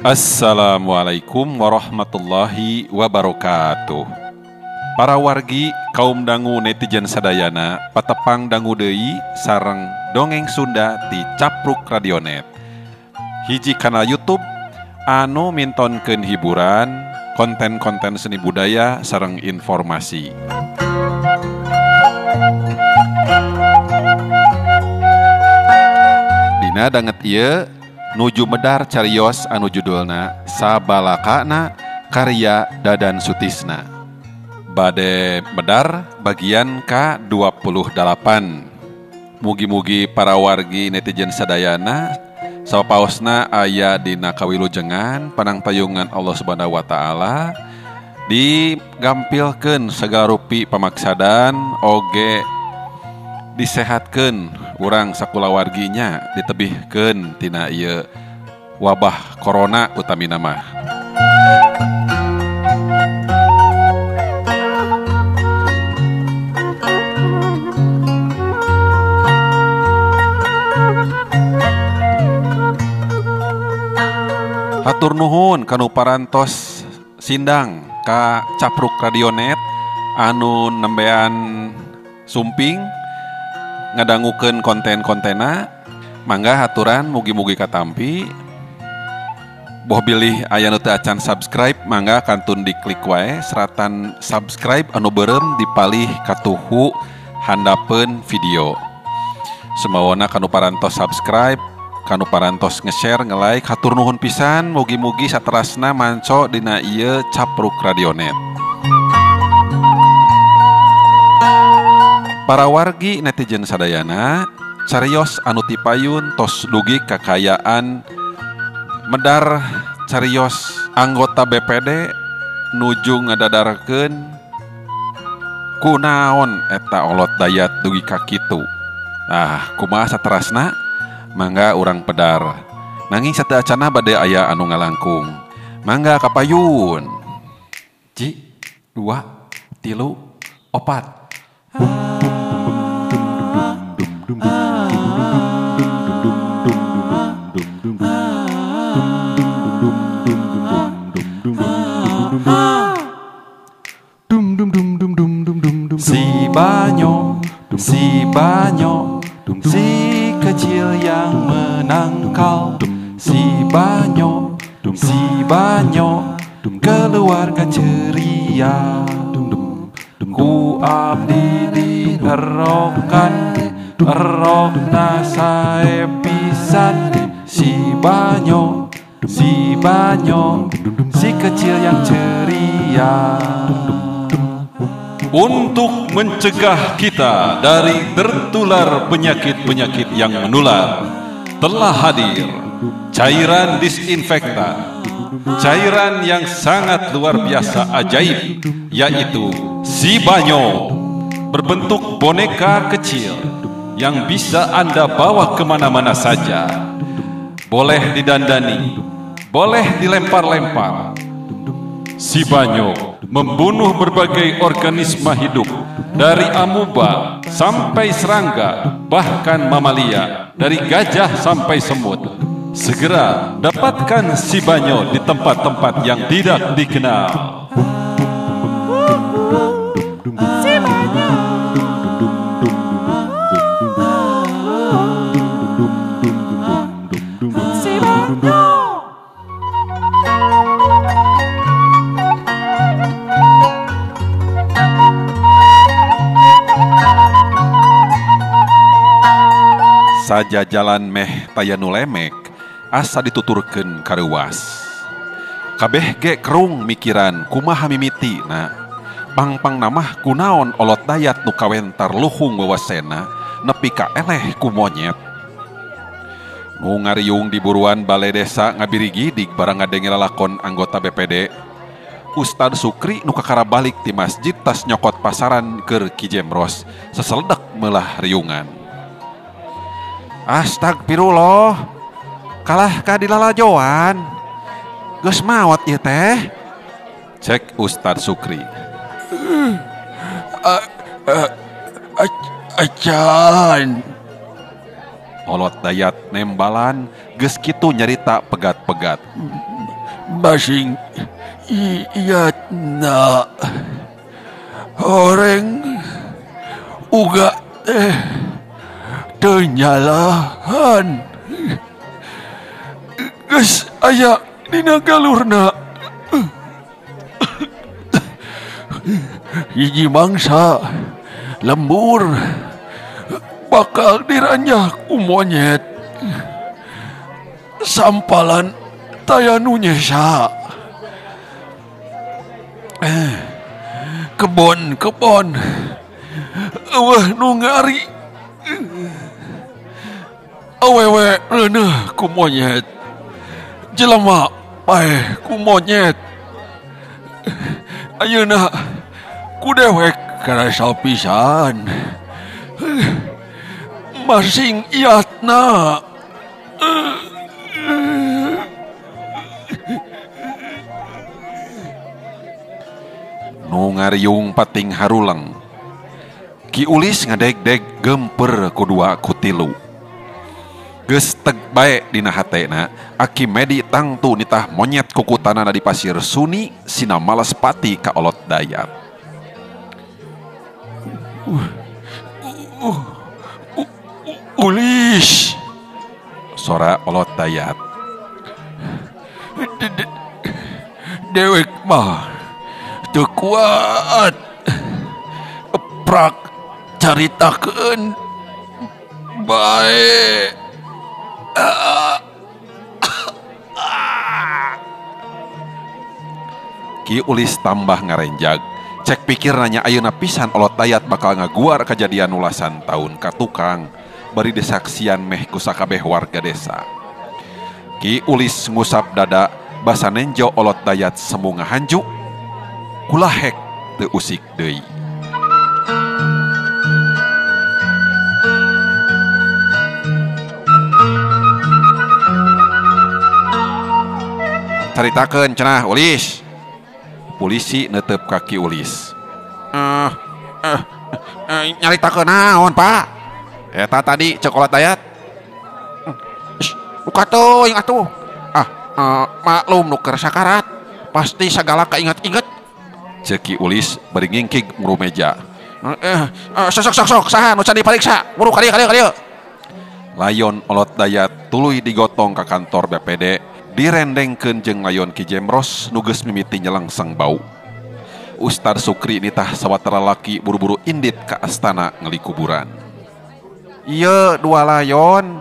Assalamualaikum warahmatullahi wabarakatuh. Para wargi kaum dangu netizen sadayana patepang dangu deui sareng dongeng Sunda ti Capruk Radionet. Hiji kanal YouTube anu mintonkeun hiburan, konten-konten seni budaya sareng informasi. Dina danget ieu nuju medar cariyos anu judulna Sabalakana karya Dadan Sutisna. Bade medar bagian ke-28. Mugi-mugi para wargi netizen sadayana sapaosna aya dina kawilujengan panangtayungan Allah Subhanahu wa taala digampilkeun segala rupi pamaksadan oge disehatkeun urang sakulawarginya ditebihkeun tina ieu wabah corona utamina mah. Hatur nuhun kanu parantos sindang ka Capruk Radionet anu nembean sumping ngadangukeun konten-kontena. Mangga haturan mugi-mugi katampi. Boh bilih aya nu teu acan subscribe, mangga kantun diklik wae seratan subscribe anu beureum dipalih katuhu handapeun video. Semawana kanu parantos subscribe, kanu parantos nge-share, nge-like, hatur nuhun pisan. Mugi-mugi saterasna manco dina ieu Capruk Radionet. Para wargi netizen sadayana, cariyos anu tipayun tos dugi kakayaan medar cariyos anggota BPD nuju ngadadarkeun kunaon eta olot dayat dugi ka kitu. Kumaha saterasna? Mangga urang pedar. Nanging sateu acana bade aya anu ngalangkung. Mangga kapayun. 1 2 3 4. Si Banyo, si kecil yang menangkal. Si Banyo, keluarga ceria. Ku abdi diherokan, erokna sae pisan. Si Banyo, si kecil yang ceria. Untuk mencegah kita dari tertular penyakit-penyakit yang menular, telah hadir cairan disinfektan, cairan yang sangat luar biasa ajaib, yaitu Si Banyo, berbentuk boneka kecil yang bisa Anda bawa kemana-mana saja. Boleh didandani, boleh dilempar-lempar. Si Banyo membunuh berbagai organisme hidup, dari amuba sampai serangga, bahkan mamalia, dari gajah sampai semut. Segera dapatkan Si Banyo di tempat-tempat yang tidak dikenal. Si Banyo. Si Banyo. saja jalan meh tayanu lemek asa dituturkeun kareuwas. Kabeh ge kerung mikiran kumaha mimitina. Pang-pang namah kunaon olot dayat nu kawentar luhung wewasena nepi ka eleh ku monyet. Nu ngariung di buruan balai desa ngabirigidig barang ngadenge lalakon anggota BPD. Ustad Sukri nu kakara balik ti masjid tas nyokot pasaran keur Ki Jemros seseledak meulah riungan. Astagfirullah, kalah ka dilalajoan. Geus maot ieu teh. Cek Ustad Sukri. Acan. Olot dayat nembalan geus kitu nyarita pegat-pegat. Basing iyatna horeng uga teh teu nyalahan. Geus aya dina galurna. Hiji mangsa lembur bakal diranyah ku monyet. Sampalan tayanu nyesa. Kebon eueuh nu ngari. Awewe reuneuh ku monyet. Jelema paeh ku monyet. Ayeuna ku dewek karasa pisan. Masing iatna. Nu ngariung pating haruleng. Ki Ulis ngadeg-deg gemper kudua kutilu. Geus teg bae dina hatena aki medi tangtu nitah monyet kukutanana di pasir Suni sina males pati ka olot dayat. Ulis, Sora olot dayat. Dewek mah teu kuat. Prak caritakeun bae. Ki Ulis tambah ngarenjag. Cek pikir nanya ayeuna pisan olot dayat bakal ngaguar kejadian ulasan tahun ka tukang bari desaksian meh ku sakabeh warga desa. Ki Ulis ngusap dada basa nenjo olot dayat semu ngahanju kulahek teu usik deui. Caritakeun cenah Ulis. Polisi neuteup ka Ki Ulis. Nyaritakeun naon, Pak? Eta tadi cek olot dayat. Buka teuing atuh. Maklum nu keur sakarat. Pasti sagala kainget-inget. Cek Ki Ulis bari ngingkig nguru meja. Sok saha nu can dipariksa? Buru ka dieu. Layon olot dayat tuluy digotong ka kantor BPD. Direndengkeun jeung layon Ki Jemros nu geus mimiti nyelengseng bau. Ustad Sukri nitah sawatara laki buru-buru indit ka astana ngeuli kuburan. Ieu dua layon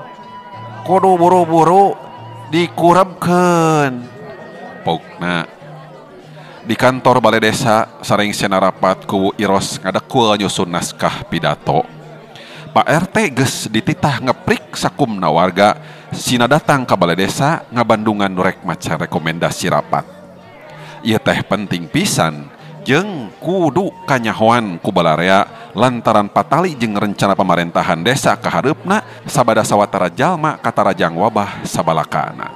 kudu buru-buru dikurebkeun. Pokna di kantor balai desa sareng sena rapat ku Iros ngadekul nyusun naskah pidato. Pak RT geus dititah ngeprik sakumna warga sina datang ka balai desa ngabandungan nurek maca rekomendasi rapat. Ieu teh penting pisan jeung kudu kanyahoan ku balarea lantaran patali jeung rencana pamerintahan desa ka hareupna sabada sawatara jalma katarajang wabah sabalakana.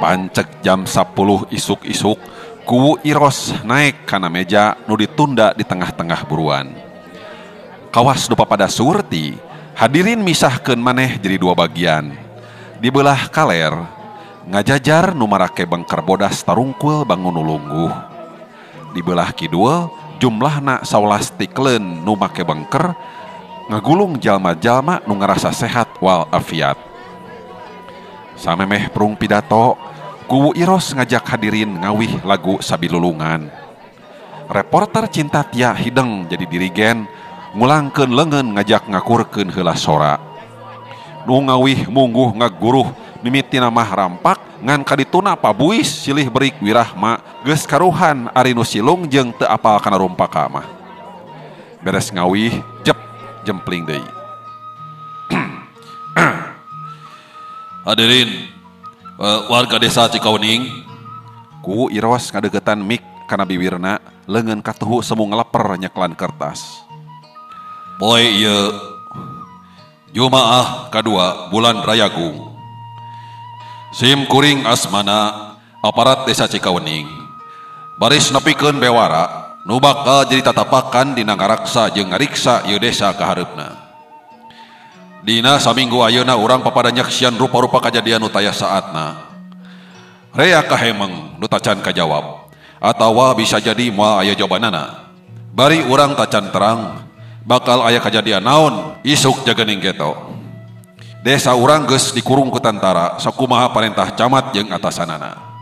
Pancek jam 10 isuk-isuk ku Iros naik kana meja nu ditunda di tengah-tengah buruan. Kawas dupa pada surti, hadirin misahkeun maneh jadi dua bagian. Di belah kaler, ngajajar nu marake bengker bodas tarungkul bangun ulungguh. Di belah kidul, jumlahna 11 tikleun nu make bengker, ngagulung jalma-jalma nu ngarasa sehat wal afiat. Samemeh prung pidato, ku Iros ngajak hadirin ngawih lagu Sabilulungan. Reporter Cinta Tia hideng jadi dirigen, ngulangkeun leungeun ngajak ngakurkeun heula sora. Nu ngawih mungguh ngaguruh mimitina mah rampak ngan kadituna pabuis silih berik wirahma geus karuhan ari nu silung jeung teu apal kana rumpaka mah. Beres ngawih jep jempling deui. Hadirin warga desa Cikauning, ku Iros ngadegetan mik kana bibirna leungeun katuhu semu ngeleper nyeklan kertas. poe ieu Jumaah kedua bulan Rayagung. Sim kuring asmana aparat desa Cikauning baris nepikeun bewara nu bakal jadi tatapakan dina ngaraksa jeung ngariksa ieu desa ka hareupna. Dina saminggu ayeuna urang papada nyaksian rupa-rupa kajadian nu taya saatna. Rea kahemeng nu tacan kajawab atawa bisa jadi moal aya jawabanana. Bari urang tacan terang bakal aya kajadian naon isuk jagening geto. Desa urang geus dikurung ku tentara sakumaha parentah camat jeung atasanana.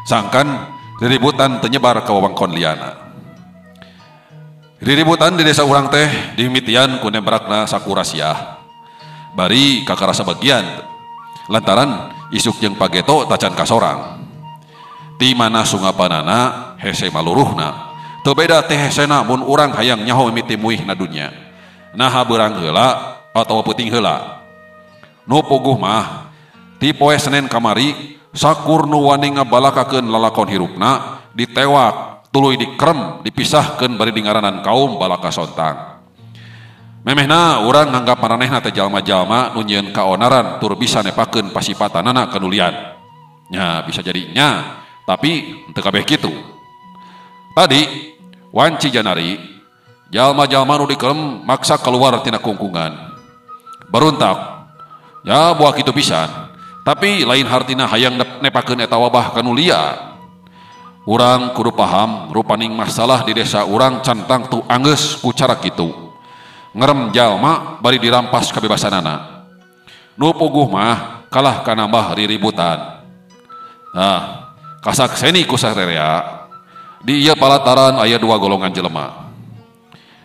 Sangkan riributan tenyebar ka wewengkon liana. Riributan di desa urang teh dimimitian ku nembrakna sakurasiah. Bari kakarasa bagian lantaran isuk jeung pageto tacan kasorang. Ti mana sungapanana hese maluruhna. Teu beda teh hesena mun urang hayang nyaho mimiti muihna dunya. Naha beurang heula atawa peuting heula. Nu puguh mah ti poe Senin kamari sakur nu wani ngabalakakeun lalakon hirupna ditewak tuluy dikrem dipisahkeun bari dingaranan kaum balaka sontang. Memehna urang nganggap maranehna teh jalma-jalma nu nyieun kaonaran tur bisa nepakeun pasipatanana kanulian. Nya bisa jadi nya, tapi teu kabeh kitu. Tadi wanci janari jalma-jalma nu dikelem maksa keluar tina kungkungan. Baruntak. Ya buah kitu pisan, tapi lain hartina hayang nepakeun eta wabah kanulian. Urang kudu paham rupaning masalah di desa urang cantang tu anggeus ku cara kitu. Ngerem jalma bari dirampas kabebasanana. Nu puguh mah kalah kanambah riributan. Nah, kasakseni ku sarerea di ieu palataran aya dua golongan jelema.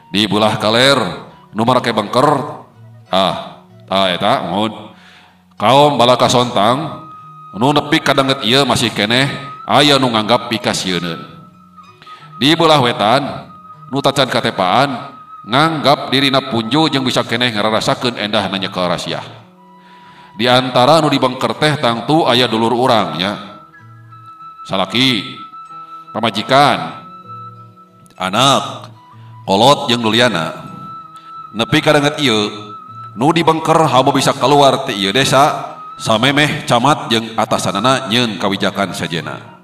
Di belah kaler nu make bengker eta mun kaum balaka sontang nu nepi kadanget ieu masih keneh aya nu nganggap pikasieun. Di belah wetan nu tacan katepaan nganggap dirina punju jeung bisa keneh ngararasakeun endah nanya ke rasiah. Di antara nu dibengker teh tangtu aya dulur urang nya. Salaki, pamajikan, anak, kolot jeung nuliana. Nepi kadanget ieu nu dibengker hamo bisa keluar ti ieu desa samemeh camat jeung atasanana nyieun kawijakan sajena.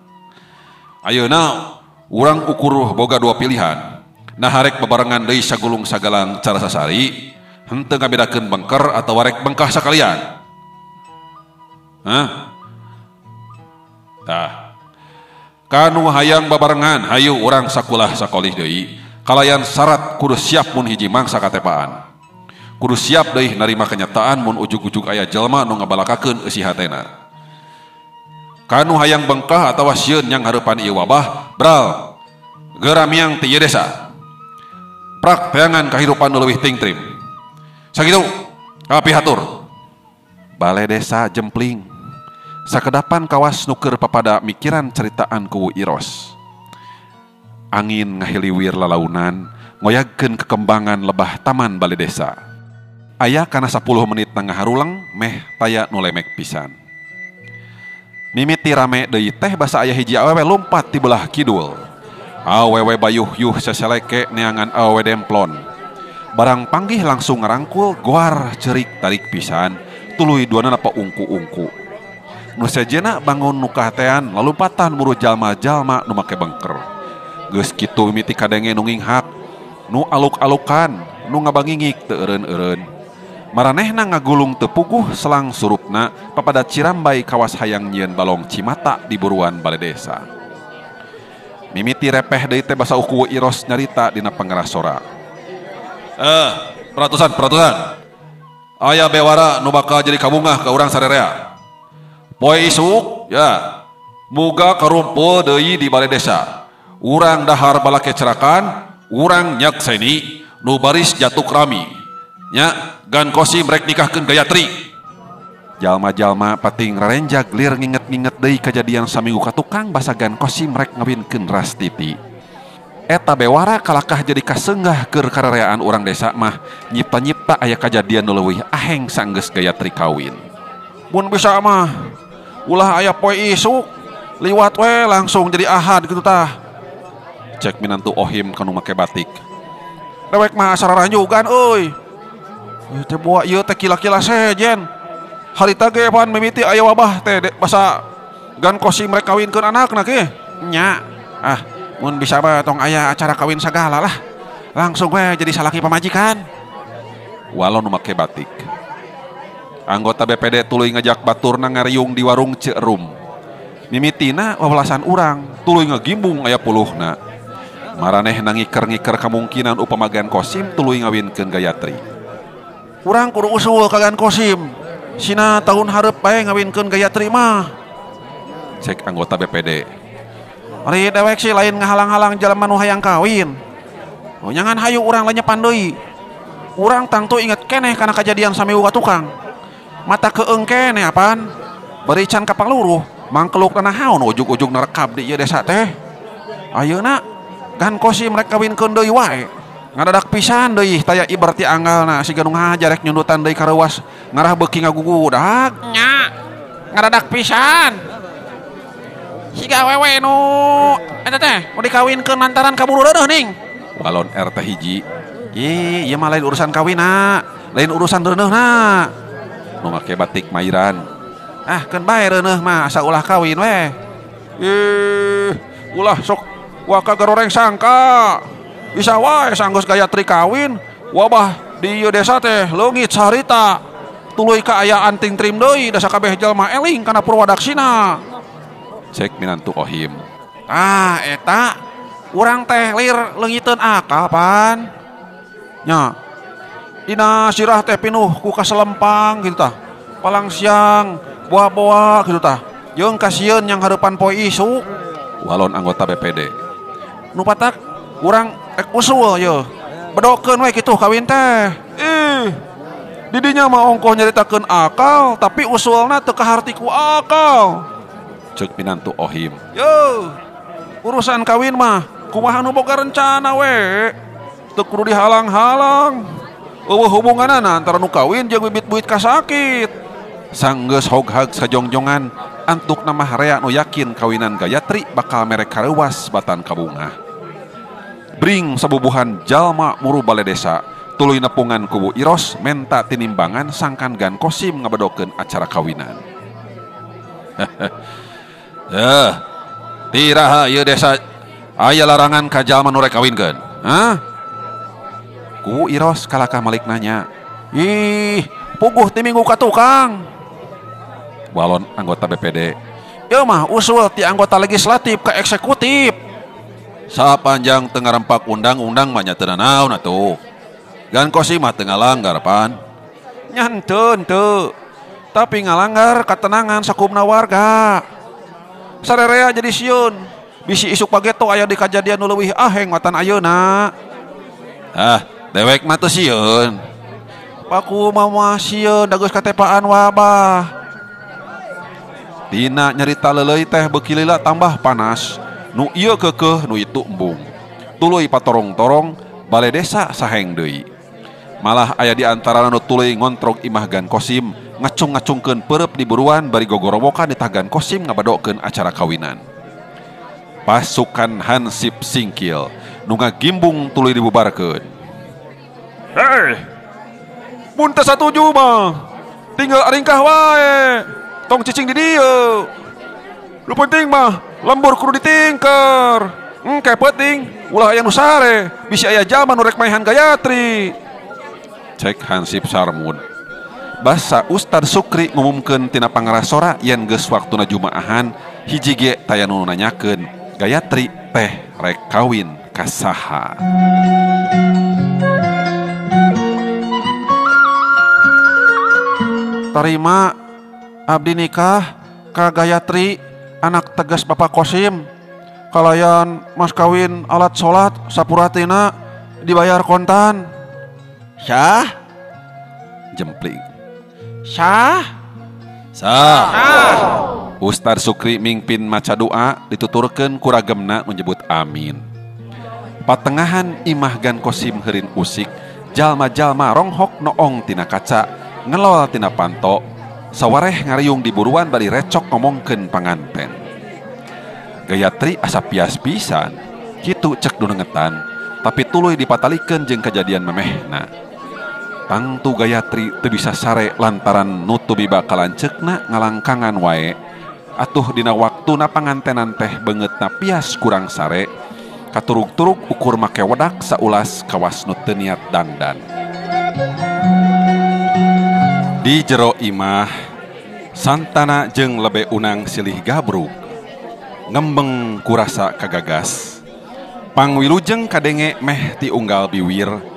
Ayeuna urang ukur boga dua pilihan. Nah harek bebarengan deui sagulung sagalang cara sasari henteu ngabedakeun bengker atau warek bengkah sakalian. Tah. Kanu hayang babarengan hayu urang sakulah sakolih deui kalayan syarat kudu siap mun hiji mangsa katepaan. Kudu siap deui narima kenyataan mun ujug-ujug aya jelema nu ngabalakakeun eusi hatena. Kanu hayang bengkah atawa sieun yang hareupan ieu wabah bral geuramiang ti ieu desa. Prak teangan kahirupan nu leuwih tingtrim. Sakitu, kapihatur. Balai desa jempling. Sakedapan kawas nuker papada mikiran ceritaan ku Iros. Angin ngahiliwir lalaunan, ngoyagkeun kekembangan lebah taman balai desa. Aya kana 10 menit tengah harulang, meh taya nu lemek pisan. Mimiti rame deui teh basa aya hiji awewe lompat ti belah kidul. Awewe bayuh-yuh seseleke neangan awewe demplon. Barang panggih langsung ngarangkul guar cerik tarik pisan tuluy duana napa ungku-ungku. Nu sejena bangun nu kahatean lalumpatan muru jalma-jalma nu make bengker. Geus kitu mimiti kadenge nu nginghak, nu aluk-alukan, nu ngabangingik teu eureun-eureun. Maranehna ngagulung teu puguh selang surupna papada cirambai kawas hayang nyieun balong cimata di buruan balai desa. Mimiti repeh deui teh basa uku Iros nyarita dina pangeras sora. Peratusan. Aya bewara nu bakal jadi kabungah ka urang sarerea. Poe isuk ya muga karumpul deui di balai desa. Urang dahar balake cerakan, urang nyakseni nu baris jatuh rami nya gan Kosim rek nikahkeun Gayatri. Jalma-jalma pating rarenjag lir nginget-nginget deui kejadian saminggu ka tukang basa gan Kosim rek ngawinkeun Rastiti. Eta bewara kalakah jadi kasenggah keur karereaan urang desa mah nyipta-nyipta aya kajadian nu leuwih aheng sanggeus Gayatri kawin. Mun bisa mah ulah aya poe isuk liwat we langsung jadi ahad gitu tah. Cek minantu Ohim kanu make batik. Dewek mah sararanjugan euy. Teh buah ieu teh kila-kila sejen. Harita ge pan mimiti aya wabah teh basa gan Kosim rek kawinkeun anakna ge. Nya, mun bisa mah tong aya acara kawin sagala lah. Langsung we jadi salaki pamajikan. Walau nu make batik. Anggota BPD tuluy ngajak baturna ngariung di warung Ceurum. Mimitina wawelasan urang, tuluy ngagimbung aya puluhna. Maraneh nangikir-ngikir kemungkinan upama gan Kosim tuluy ngawinkeun Gayatri. Urang kudu usul ka gan Kosim. Sina tahun hareup bae ngawinkeun Gayatri mah. Cek anggota BPD. Ari dewek sih lain ngahalang-halang jalma nu hayang kawin. Oh nyangan hayu urang lanyepan deui. Urang tangtu inget keneh kana kajadian saminggu ka tukang. Mata keung keneh apaan? Bari can ka pangluruh, mangkeluk na nahaun ujug-ujug narekab di ieu desa teh. Ayeuna gan Kosim rek kawinkeun deui wae. Ngadadak pisan deui taya iberti anggalna siga nu ngajarek nyundutan deui kareuwas ngarah beuki ngagugudag. Nya. Ngadadak pisan. Siga wewe nu eta teh mau dikawinkeun lantaran kaburu deudeuh ning. Walon RT hiji. Ieu mah lain urusan kawina, lain urusan reuneuhna. Nu make batik mairan. Keun bae reuneuh mah asa ulah kawin we. Ulah sok waka garoreng sangka. Bisa wae sanggeus Gayatri kawin, wabah di ieu desa teh leungit sarita. Tuluy kaayaan ting trim deui da sakabeh jalma eling kana purwadaksina. Cek minantu Ohim. Eta urang teh lir leungiteun akal pan. Nya. Dina sirah teh pinuh ku kaselempang kitu tah. Palang siang, boa-boa kitu tah. Jeung kasieun yang hareupan poe isuk. Walon anggota BPD. Nu patak urang rek usul ye. Bedokeun we kitu kawin teh. Didinya mah ongkoh nyaritakeun akal, tapi usulna teu kaharti ku akal. Cek minantu Ohim. Yo. Urusan kawin mah kumaha nu boga rencana we. Teu kudu dihalang-halang. Eueuh hubunganana antara nu kawin jeung bibit-bibit kasakit. Sanggeus hoghag sajongjongan antuk nama harea nu yakin kawinan Gayatri bakal merek kareuwas batan kabungah. Bring sabubuhan jalma muru balai desa tuluy nepungan kubu Iros menta tinimbangan sangkan gan Kosim ngabedokeun acara kawinan. Tiraha ieu desa aya larangan ka jalma nu rek kawinkeun. Kubu Iros kalakah malik nanya. Puguh ti minggu ka tukang. Walon anggota BPD. Ieu mah usul ti anggota legislatif ka eksekutif. Sapanjang teu ngarempak undang-undang mah nya teu naon atuh. Gan Kosim mah teu ngalanggar pan. Nya henteu. Tapi ngalanggar katenangan sakumna warga. Sarerea jadi sieun. Bisi isuk pageto aya di kajadian nu leuwih aheng matan ayeuna. Dewek mah teu sieun. Paku mah sieun da geus katepaan wabah. Dina nyarita leuleuy teh beuki lila tambah panas. Nu ieu keukeuh nu itu embung. Tuluy patorong-torong balai desa saheng deui. Malah aya di antara nu tuluy ngontrog imah gan Kosim ngacung-ngacungkeun peureup di buruan bari gogorowokan di gan Kosim ngabadokeun acara kawinan. Pasukan Hansip Singkil nu ngagimbung tuluy dibubarkeun. Mun teu satuju mah tinggal aringkah wae. Tong cicing di dieu. Nu penting mah lembur kudu ditingker. Engke penting ulah aya nu sare, bisi aya jalma nu rek maehan Gayatri. Cek Hansip Sarmud. Basa Ustad Sukri ngumumkeun tina pangarasora yen geus waktuna jumaahan hiji ge taya nu nanyakeun Gayatri teh rek kawin ka saha. Tarima abdi nikah ka Gayatri anak tegas Bapak Kosim. Kalayan mas kawin alat sholat sapuratina dibayar kontan. Syah, Jempling. Syah, Sah. Ustaz Sukri mingpin maca doa dituturkeun ku ragemna nu nyebut amin. Patengahan imah Gan Kosim heurin usik, jalma-jalma ronghok noong tina kaca, ngelol tina panto, sawareh ngariung diburuan bari recok ngomongkeun panganten. Gayatri asa pias pisan, kitu cek dunengetan, tapi tuluy dipatalikeun jeung kejadian memehna. Tangtu Gayatri teu bisa sare lantaran nutubi bakalan ceukna ngalangkangan wae. Atuh dina waktuna pangantenan teh beungeutna pias kurang sare, katurug-turug ukur make wedak saulas kawas nu teu niat dandan. Di jero imah santana jeung lebe unang silih gabrug ngembeng kurasa kagagas. Pangwilujeng kadenge meh ti unggal biwir.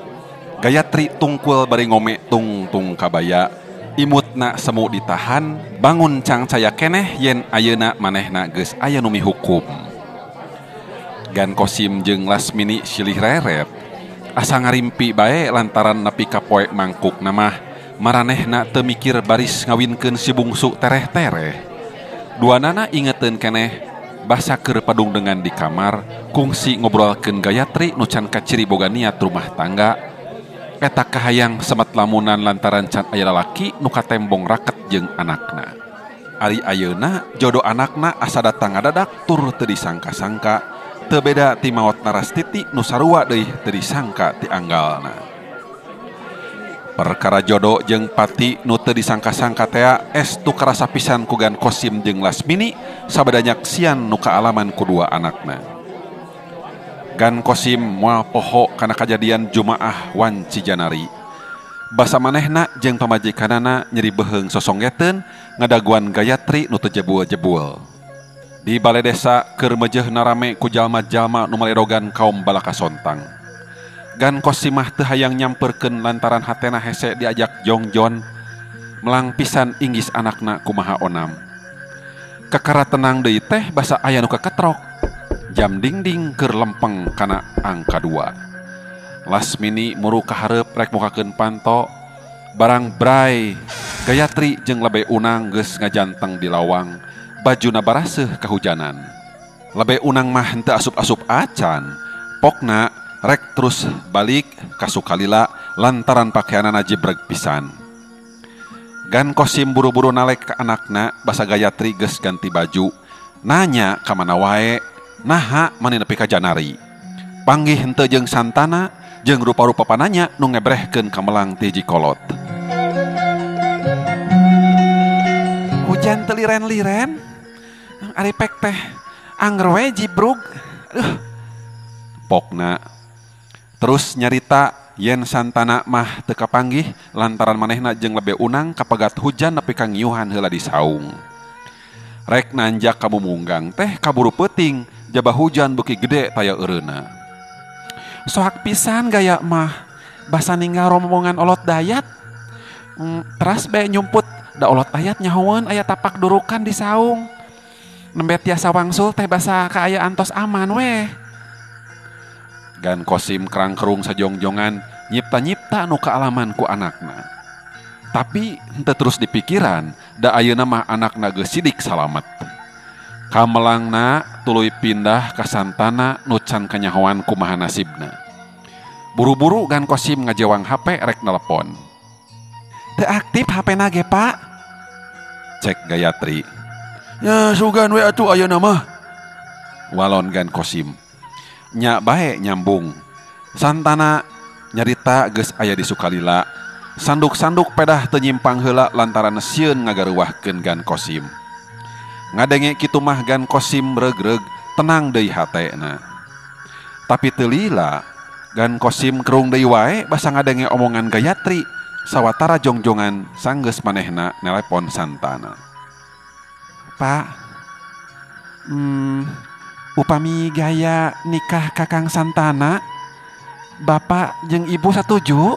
Gayatri tungkul bari ngome tung kabaya, imutna semu ditahan, bangun cangcaya keneh yen ayeuna manehna geus aya nu mihukum. Gan Kosim jeung Lasmini silih reret, asa ngarimpi bae lantaran nepi ka poe mangkuk namah maranehna teu mikir baris ngawinkeun si bungsu tereh-tereh. Duanana ingeteun keneh basa keur padung dengan di kamar, kungsi ngobrolkeun Gayatri nu can kaciri boga niat rumah tangga. Eta kahayang semet lamunan lantaran can aya lalaki nu katembong raket jeung anakna. Ari ayeuna jodoh anakna asa datang ngadadak tur teu disangka-sangka, teu beda ti maot Narastiti nu sarua deui teu disangka ti anggalna. Perkara jodoh jeung pati nu teu disangka-sangka tea estu karasa pisan ku Gan Kosim jeung Lasmini sabada nyaksian nu kaalaman kudua anakna. Gan Kosim moal poho kana kajadian Jumaah Wan Cijanari. Basa manehna jeung pamajikanana nyeri beheung sosonggeteun ngadaguan Gayatri nu teu jebul-jebul. Di balai desa keur meujeuhna rame ku jalma-jalma nu malerogan kaum balaka sontang. Gan Kosim mah teu hayang nyamperkeun lantaran hatena hese diajak jongjon, melang pisan inggis anakna kumaha onam. Kakara tenang deui teh basa aya nu kaketrok. Jam dingding keur lempeng kana angka 2. Lasmini muru kahareup rek mukakeun panto, barang bray Gayatri jeung lebe unang geus ngajanteng di lawang, bajuna baraseuh kahujanan. Lebe unang mah henteu asup-asup acan, pokna rek terus balik ka Sukalila lantaran pakaianana jebreg pisan. Gan Kosim buru-buru nalek ka anakna, basa Gayatri geus ganti baju, nanya ka mana wae. Naha mani nepi ka Janari. Panggih henteu jeung santana jeung rupa-rupa pananya nu ngebrehkeun ka melang ti hiji kolot. Hujan teu liren-liren, ari pek teh anger we jibrug. Pokna terus nyarita yen santana mah teu kapanggih lantaran manehna jeung lebe unang kapegat hujan nepi ka ngiuhan heula di saung. Rek nanjak ka mumunggang teh kaburu peuting. Jabah hujan beuki gede taya eureuna. Soak pisan gaya mah, basa ninggal rombongan olot dayat. Teras be nyumput da olot dayat nyahoeun aya tapak durukan di saung. Nembe tiasa wangsul teh basa kaayaan tos aman weh. Gan Kosim kerang-kerung sajongjongan nyipta-nyipta nu kaalaman ku anakna. Tapi henteu terus dipikiran, da ayeuna mah anakna geus sidik salamet. Kamelangna tuluy pindah ka santana nu can kanyahoan kumaha nasibna. Buru-buru Gan Kosim ngajawang HP rek nelepon. Teu aktif HP-na ge, Pak. Cek Gayatri. Ya sugan we atuh ayeuna mah. Walon Gan Kosim. Nya bae nyambung. Santana nyarita geus aya di Sukalila. Sanduk-sanduk pedah teu nyimpang heula lantaran sieun ngagareuwahkeun Gan Kosim. Ngadenge kitu mah Gan Kosim regreg tenang deui hatena. Tapi teu lila Gan Kosim kerung deui wae basa ngadenge omongan Gayatri sawatara jongjongan sanggeus manehna nelepon santana. Pak, upami gaya nikah kakang santana, bapak jeung ibu satuju?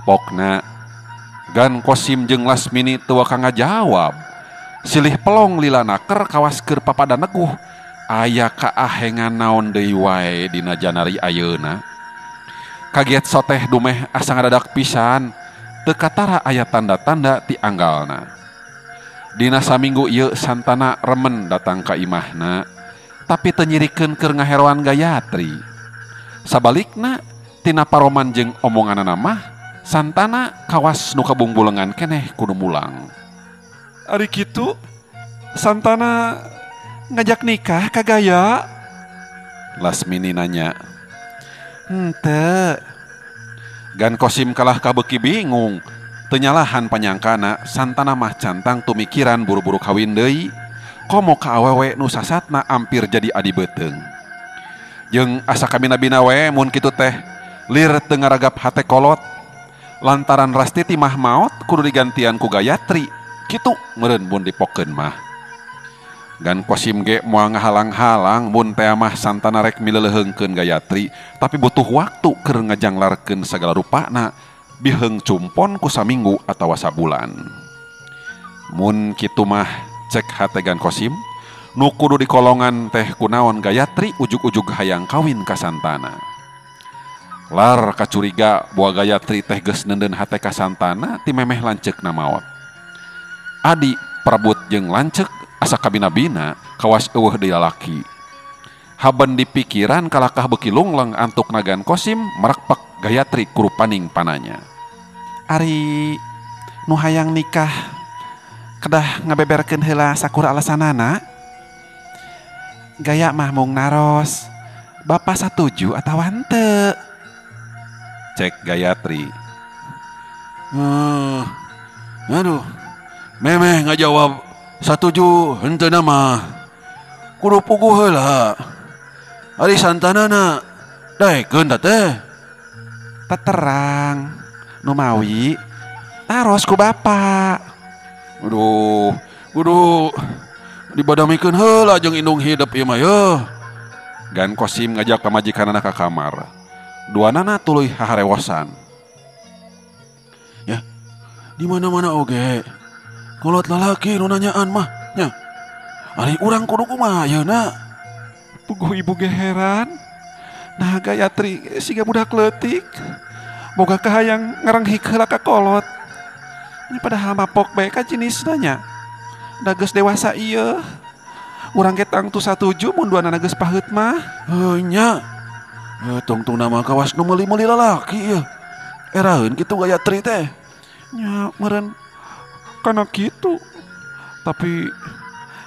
Pokna Gan Kosim jeung Lasmini teu waka ngajawab. Silih pelong lila naker kawas keur papada neguh aya kaahengan naon deui wae dina Janari ayeuna. kaget soteh dumeh asa ngadadak pisan teu katara aya tanda-tanda ti anggalna. Dina saminggu ieu Santana remen datang ka imahna tapi teu nyirikeun keur ngaheroan Gayatri. Sabalikna tina paroman jeung omonganna mah Santana kawas nu kabungbulengan keneh kudu mulang. Ari kitu Santana ngajak nikah ka Gaya? Lasmini nanya. Henteu. Gan Kosim kalah kabeuki bingung. Teu nyalahan panyangkana Santana mah cantang tumikiran buru-buru kawin deui. Komo ka awewe nu sasatna ampir jadi adi beuteung. Jeung asa kabina-bina we mun kitu teh lir teu ngaragap hate kolot. Lantaran Rastiti mah maot kudu digantian ku Gayatri. Kitu meureun mun dipokeun mah. Gan Kosim ge moal ngahalang-halang mun teh mah Santana rek mileuleheungkeun Gayatri, tapi butuh waktu keur ngajanglarkeun sagala rupana biheung cumpon ku saminggu atawa sabulan. Mun kitu mah cek hate Gan Kosim, nu kudu dikolongan teh kunaon Gayatri ujug-ujug hayang kawin ka Santana. Lar kacuriga boa Gayatri teh geus neundeun hate ka Santana ti memeh lanceukna maot. Adi Prabut jeung lanceuk asa kabina-bina kawas eueuh deui lalaki. Haban dipikiran kalakah beuki lungleng antuk Gan Kosim merekpek Gayatri ku rupaning pananya. Ari nu hayang nikah kedah ngabeberkeun heula sakur alasanana. Gaya mah mung naros. Bapak satuju atawa henteu? Cek Gayatri. Aduh, memeh ngajawab satuju henteu nama. Kudu puguh heula. Ari Santanana daekeun da teh. Teterang nu mawi taros ku bapak. Aduh, kudu dibadamikeun heula jeung indung hidup ieu mah yeuh. Gan Kosim ngajak pamajikanana ka kamar. Duanana tuluy haharewosan. Ya, di mana-mana oge. Kolot lalaki nu nanyaan mah nya. Ari urang kudu kumaha ayeuna? Puguh ibu ge heran. Nah Gayatri siga budak leutik. Boga kahayang ngarenghik heula ka kolot. Ini padahal mapok bae ka jenisna nya. Da geus dewasa ieu. Urang ge tangtu satuju mun duanana geus paheut mah. Heuh nya. Tungtung nama kawas nu meuli-meuli lalaki ieu. Eraheun kitu Gayatri teh. Nya meureun kana kitu. Tapi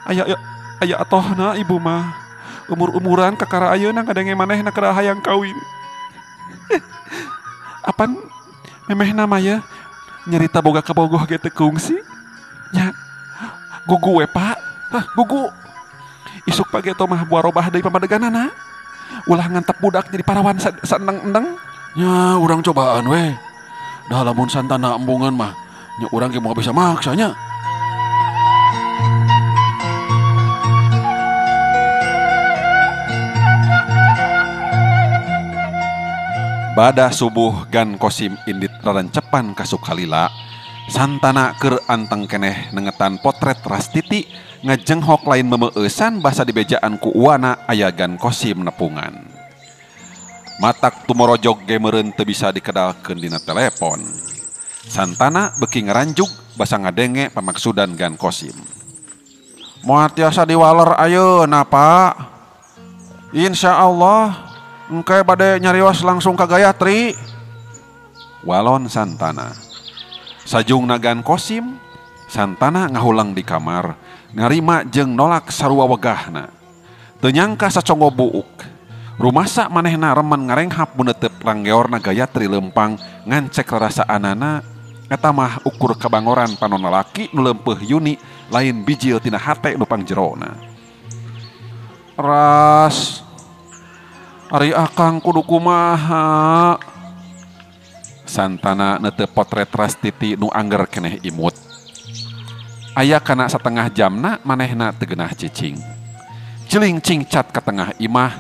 aya atohna ibu mah. Umur-umuran kakara ayeuna ngadenge manehna kada hayang kawin. Apan memehna mah ya nyerita boga kabogoh ge teu kungsi. Nya gugu we Pak. Gugu. Isuk pagi eta mah buarobah deui pamadeganana. Ulah ngantep budak jadi parawan saendeng-endeng. Nya urang cobaan we. Dah lamun Santana embungan mah nya urang ge moal bisa maksanya. Bada subuh Gan Kosim indit rarancepan ka Sukalila. Santana keur anteng keneh nengetan potret Rastiti ngajenghok lain memeueusan basa dibejaan ku uwana aya Gan Kosim nepungan. Matak tumorojog ge meureun teu bisa dikedalkeun dina telepon. Santana beuki ngaranjug basa ngadenge pamaksudan Gan Kosim. Moal tiasa diwaler ayeuna Pak. Insyaallah engke bade nyarios langsung ka Gayatri. Walon Santana. Sajungna Gan Kosim, Santana ngahulang di kamar, ngarima jeung nolak sarua wegahna. Teu nyangka saconggo buuk. Rumasa manehna remen ngarenghap mun teu ranggeorna Gayatri lempang ngancek rarasaanana. Eta mah ukur kabangoran panon lalaki nu leumpeuh yuni lain bijil tina hate nu pangjerona. Ras ari akang kudu kumaha? Santana netep potret Rastiti nu angger keneh imut. Aya kana satengah jamna manehna teu geunah cicing. Ciling cingcat ka tengah imah,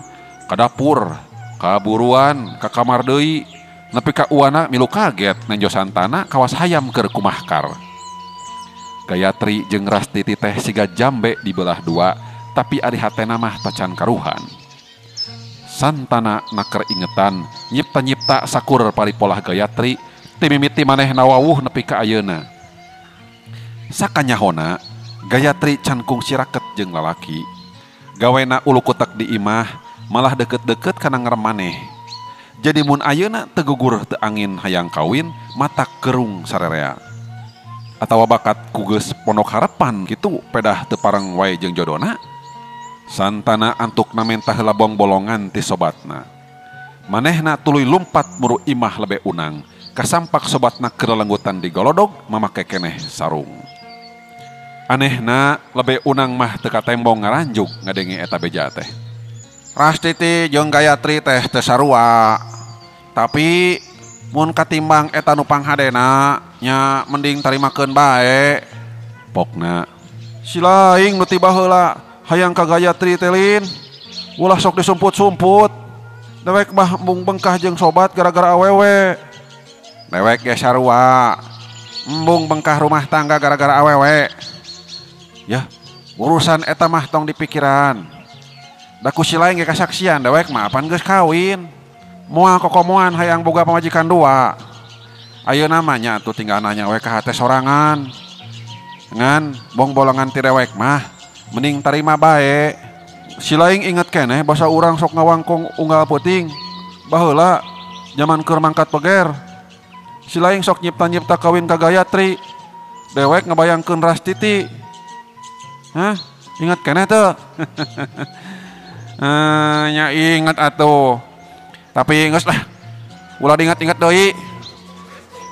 ka dapur, ka buruan, ka kamar deui, nepi ka uwana milu kaget nenjo Santana kawas hayam keur kumahkar. Gayatri jeung Rastiti teh siga jambe dibelah dua, tapi ari hatena mah tacan karuhan. Santana naker ingetan nyipta-nyipta sakur paripolah Gayatri ti mimiti maneh nawawuh nepi ka ayeuna. Sakanyahona Gayatri can kungsi raket jeung lalaki. Gawena ulu kutek di imah malah deket-deket kana ngarem maneh. Jadi mun ayeuna teu gugur teu angin hayang kawin mata kerung sarerea. Atawa bakat kugeus pondok harapan kitu pedah teu pareng wae jeung jodona. Santana antukna mentah heula bolongan ti sobatna. Manehna tuluy lumpat muru imah lebe unang. Kasampak sobatna keur lelenggutan di golodog mamake keneh sarung. Anehna lebe unang mah teu katembong ngaranjuk ngadenge eta beja teh. Rastiti jeung Gayatri teh teu sarua. Tapi mun katimbang eta nu panghadena nya mending tarimakeun bae. Pokna si laing nu tiba heula hayang ka Gayatri telin, ulah sok disumput-sumput. Dewek mah embung bengkah jeung sobat gara-gara awewe. Dewek ge sarua, embung bengkah rumah tangga gara-gara awewe. Ya, urusan eta mah tong dipikiran. Da ku si lain ge kasaksian dewek mah apan geus kawin. Moal kokomoan hayang boga pamajikan dua. Ayeuna mah nya atuh tinggal nanya we ka hate sorangan. Ngan bong bolongan ti dewek mah mending tarima bae. Si laing inget keneh basa urang sok ngawangkong unggal peuting. Baheula zaman keur mangkat peger. Si laing sok nyipta-nyipta kawin ka Gayatri. Dewek ngabayangkeun Rastiti. Hah? Ingat keneh teu? Nya inget atuh. Tapi geus lah. Ulah diingat-ingat deui.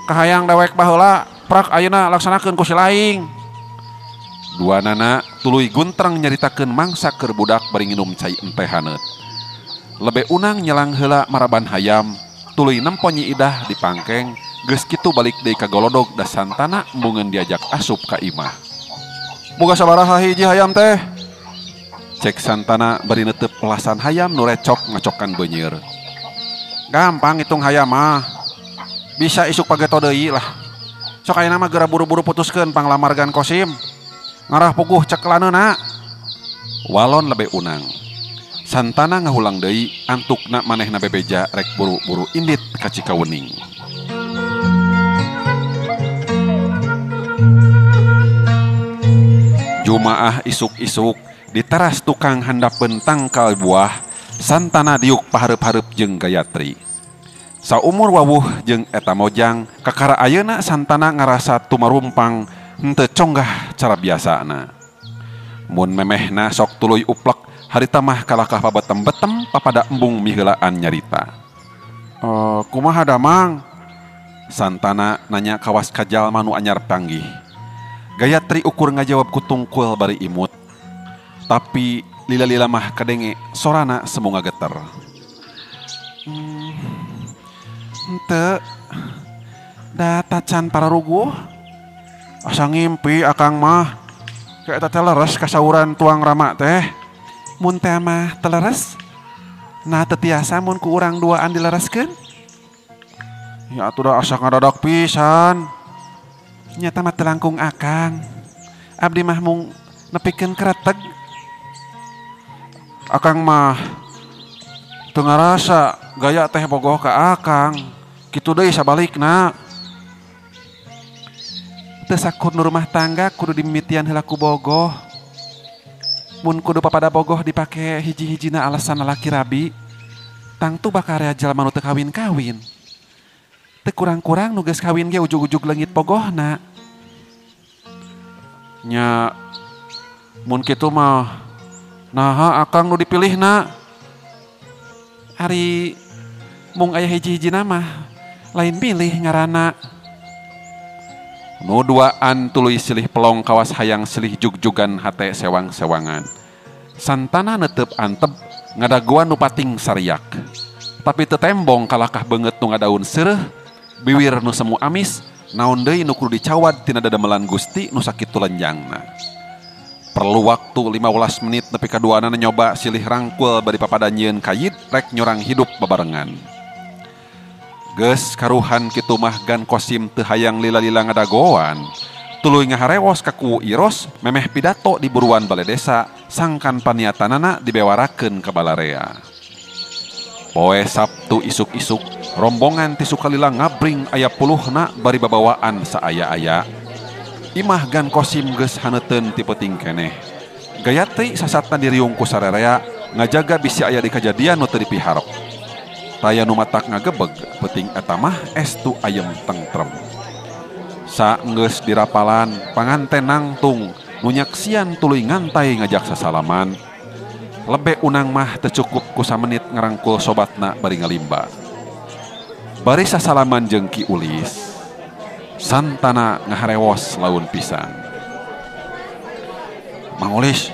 Kahayang dewek baheula prak ayeuna laksanakeun ku si laing. Dua nana tuluy guntrang nyaritakeun mangsa keur budak bari nginum cai ente haneut. Lebe unang nyelang heula maraban hayam, tuluy nempo Nyi Idah di pangkeng, geus kitu balik deui ka golodog da Santana embungeun diajak asup ka imah. Boga sabaraha hiji hayam teh? Cek Santana bari neuteup pelasan hayam nu recok ngacokan beunyeur. Gampang hitung hayam mah. Bisa isuk pageto deui lah. Sok ayeuna mah geura buru-buru putuskeun panglamargan Kosim. Ngarah puguh cek laneuna. Walon lebe unang. Santana ngahulang deui antukna manehna bebeja rek buru-buru indit ka Cikaweuning. Jumaah isuk-isuk di teras tukang handapeun tangkal buah. Santana diuk pahareup-hareup jeung Gayatri. Saumur wawuh jeung eta mojang kakara ayeuna Santana ngarasa tumarumpang henteu conggah cara biasana. Mun memehna sok tuluy uplek harita mah kalakah pabetem-betem papada embung miheulaan nyarita. Kumaha damang? Santana nanya kawas kajal manu anyar panggih. Gayatri ukur ngajawab ku tungkul bari imut. Tapi lila-lila mah kadenge sorana semunga geter. Henteu. Da tacan pararuguh. Asa ngimpi akang mah. Kayak eta teh leres kasauran tuang rama teh. Mun teh mah teu leres. Nah teu tiasa mun ku urang duaan dilereskeun. Ya atuh da asa ngadadak pisan. Nyata mah teu langkung akang. Abdi mah mung nepikeun kreteg. Akang mah teu ngarasa gaya teh bogoh ka akang. Kitu deui sabalikna. Teu sakur nu rumah tangga kudu dimimitian heula ku bogoh. Mun kudu papada bogoh dipake hiji-hijina alasan lalaki rabi, tangtu bakal rea jalma nu teu kawin-kawin. Teu kurang-kurang nu geus kawin ge ujug-ujug leungit bogohna. Nya mun kitu mah naha akang nu dipilihna. Ari mung aya hiji-hijina mah lain pilih ngaranna. Nu duaan tuluy silih pelong kawas hayang silih jug-jugan hate sewang-sewangan. Santana neuteup antep ngadaguan nu pating sariak. Tapi teu tembong kalakah beungeut nu ngadaun seureuh, biwir nu semu amis, naon deui nu kudu dicawad tina dadamelan Gusti nu sakitu lenjangna. Perlu waktu 15 menit nepi ka duanana nyoba silih rangkul bari papada nyieun kayid rek nyorang hidup babarengan. Geus karuhan kitu mah gan Kosim teu hayang lila-lila ngadagoan. Tuluy ngaharewas ka ku Iros memeh pidato di buruan balai desa sangkan paniatanana dibewarakeun ka balarea. Poe Sabtu isuk-isuk rombongan ti Sukalila ngabring aya puluhna bari babawaan saaya-aya. Imah gan kosim geus haneteun ti peuting keneh. Gaya teh sasatna diriung ku sararea ngajaga bisi aya di kajadian nu teu dipiharep. Taya nu matak ngagebeg peuting eta mah estu ayem tentrem. Saenggeus dirapalan panganten nangtung nu nyaksian tuluy ngantai ngajak sasalaman. Lebe unang mah teu cukup ku samenit ngarangkul sobatna bari ngalimba. Bari sasalaman jeung Ki Ulis, santana ngaharewos laun pisan. Mang Ulis,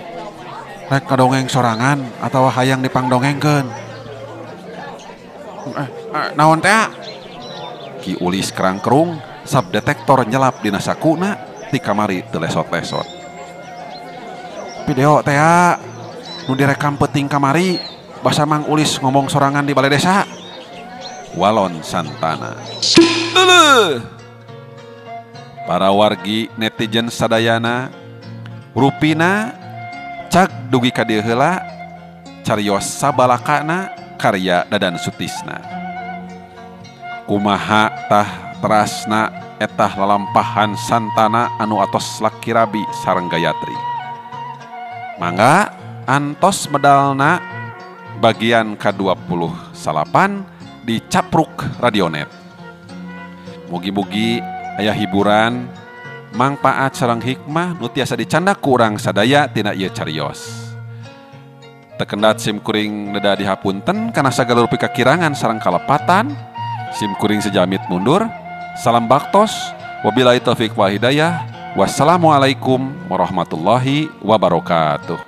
rek kadongeng sorangan atau hayang dipangdongengkeun? Naon teh? Ki Ulis kerangkerung, subdetektor nyelap dina sakuna ti kamari teu lesot-lesot. Video teh nu direkam peuting kamari, basa Mang Ulis ngomong sorangan di balai desa. Walon santana. Para wargi netizen sadayana rupina cag dugi ka dieu heula carios sabalakana karya Dadan Sutisna. Kumaha tah terasna etah lalampahan santana anu atos laki rabi sareng Gayatri. Mangga antos medalna bagian ke-28 di Capruk Radionet. Mugi-mugi aya hiburan, mangpaat sareng hikmah nu tiasa dicanda ku urang sadaya tina ieu carios. Tekendat sim kuring neda dihapunten kana sagalur pikakirangan sareng kalepatan. Sim kuring sejamit mundur. Salam baktos. Wabillahi taufik wal hidayah. Wassalamualaikum warahmatullahi wabarakatuh.